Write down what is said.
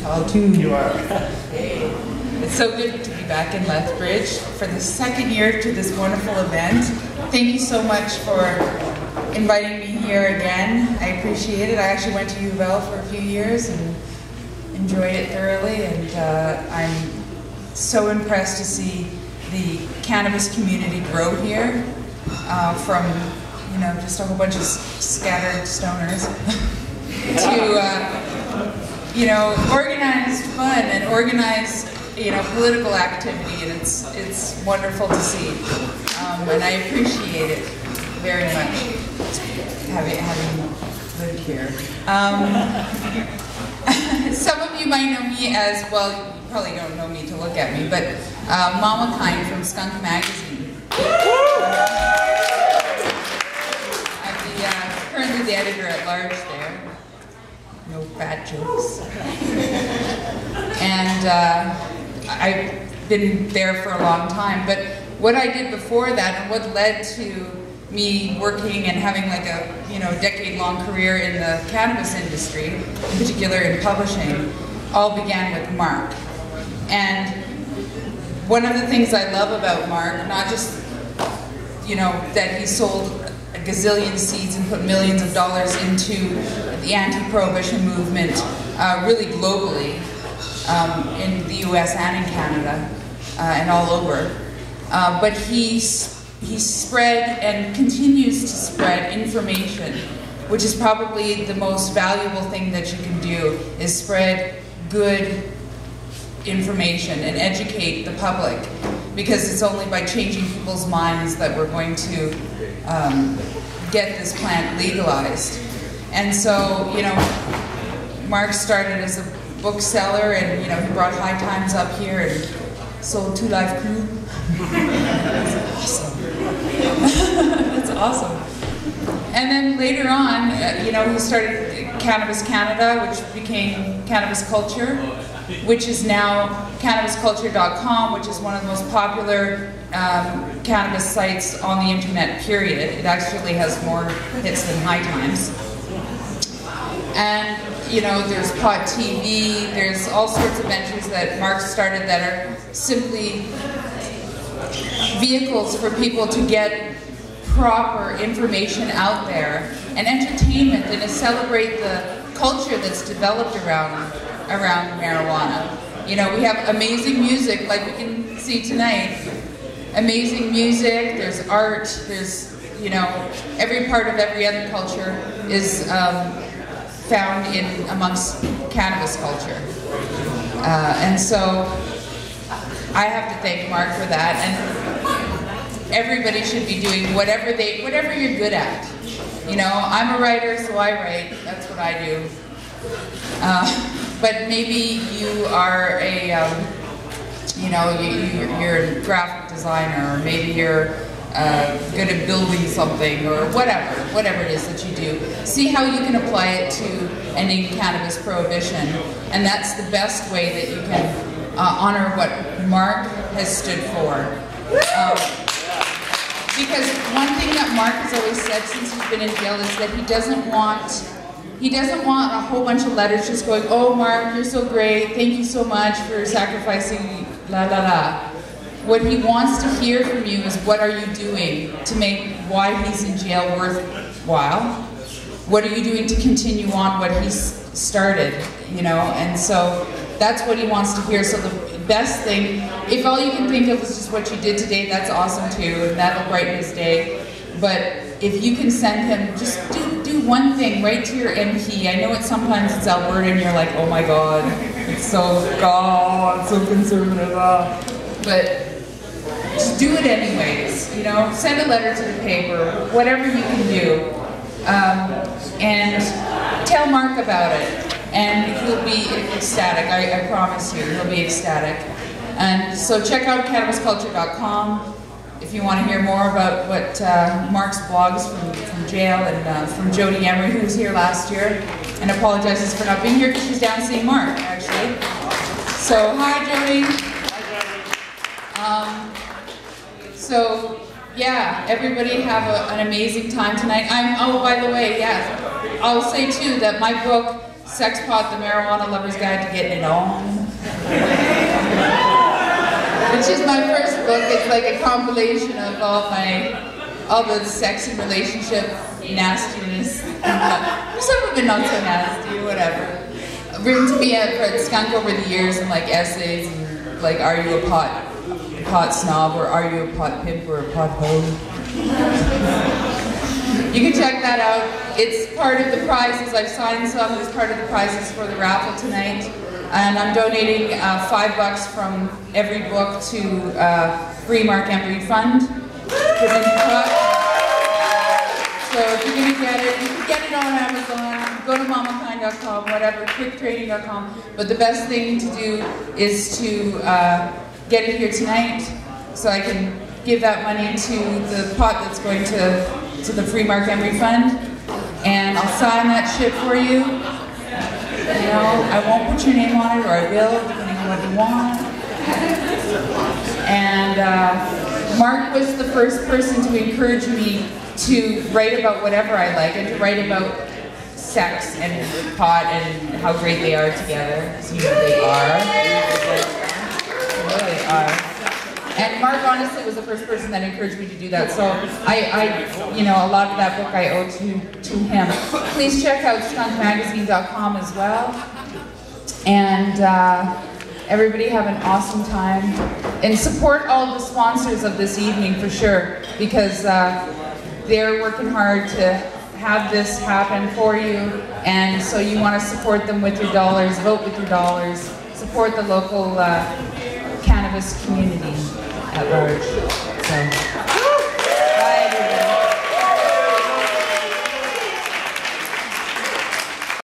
tall too. You are. It's so good to be back in Lethbridge for the second year to this wonderful event. Thank you so much for inviting me here again. I appreciate it. I actually went to U of L for a few years and enjoyed it thoroughly, and I'm so impressed to see the cannabis community grow here from, you know, just a whole bunch of scattered stoners to, you know, organized fun and organized, you know, political activity, and it's wonderful to see, and I appreciate it very much, having lived here. Some of you might know me as, well, you probably don't know me to look at me, but Mamakind from Skunk Magazine. I'm currently the editor-at-large there. No fat jokes. And I've been there for a long time, but what I did before that and what led to me working and having like a, you know, decade-long career in the cannabis industry, in particular in publishing, all began with Marc. And one of the things I love about Marc, not just, you know, that he sold a gazillion seeds and put millions of dollars into the anti-prohibition movement really globally, in the US and in Canada and all over, but he spread and continues to spread information, which is probably the most valuable thing that you can do, is spread good information and educate the public, because it's only by changing people's minds that we're going to get this plant legalized. And so, you know, Marc started as a bookseller, and, you know, he brought High Times up here and sold 2 Live Crew. That's awesome. That's awesome. And then later on, you know, he started Cannabis Canada, which became Cannabis Culture, which is now cannabisculture.com, which is one of the most popular cannabis sites on the internet, period. It actually has more hits than High Times. And, you know, there's Pod TV, there's all sorts of ventures that Marc started that are simply vehicles for people to get proper information out there, and entertainment, and to celebrate the culture that's developed around marijuana. You know, we have amazing music, like we can see tonight. Amazing music, there's art, there's, you know, every part of every other culture is found in amongst cannabis culture. And so I have to thank Marc for that, and everybody should be doing whatever you're good at. You know, I'm a writer, so I write, that's what I do. But maybe you are a, you know, you're a graphic designer, or maybe you're good at building something, or whatever it is that you do. See how you can apply it to ending cannabis prohibition, and that's the best way that you can honor what Marc has stood for. Because one thing that Marc has always said since he's been in jail is that he doesn't want a whole bunch of letters just going, "Oh, Marc, you're so great, thank you so much for sacrificing la la la." What he wants to hear from you is, what are you doing to make why he's in jail worthwhile? What are you doing to continue on what he's started, you know? And so that's what he wants to hear. So the best thing, if all you can think of is just what you did today, that's awesome too, and that'll brighten his day. But if you can send him, just do one thing, write to your MP. I know sometimes it's Alberta and you're like, oh my God, it's so conservative. But just do it anyways, you know, send a letter to the paper, whatever you can do, and tell Marc about it, and he'll be ecstatic, I promise you, he'll be ecstatic. And so check out cannabisculture.com if you want to hear more about what Marc's blogs from jail, and from Jody Emery, who was here last year, and apologizes for not being here because she's down seeing Marc, actually. So, hi Jody. So, yeah, everybody have an amazing time tonight. Oh, by the way, yeah, I'll say too that my book, Sex Pot, The Marijuana Lover's Guide to Getting It On, which is my first book. It's like a compilation of all the sex and relationship nastiness. Some of it not so nasty, whatever. Written to me at Skunk over the years, and like essays, and like, are you a pot snob, or are you a pot pimp, or a pot hoe? You can check that out. It's part of the prizes. I've signed some as part of the prizes for the raffle tonight. And I'm donating $5 from every book to free Marc Emery Fund. So if you're going to get it, you can get it on Amazon, go to mamakind.com, whatever, quicktrading.com. But the best thing to do is to get it here tonight, so I can give that money to the pot that's going to the Free Marc Emery Fund. And I'll sign that shit for you. You know, I won't put your name on it, or I will, depending on what you want. And Marc was the first person to encourage me to write about whatever I like, and to write about sex and pot and how great they are together. So you know they are. You know they are. And Marc honestly was the first person that encouraged me to do that. So you know, a lot of that book I owe to him. Please check out skunkmagazine.com as well. And everybody have an awesome time. And support all the sponsors of this evening for sure, because they're working hard to have this happen for you, and so you want to support them with your dollars, vote with your dollars, support the local cannabis community at large. So.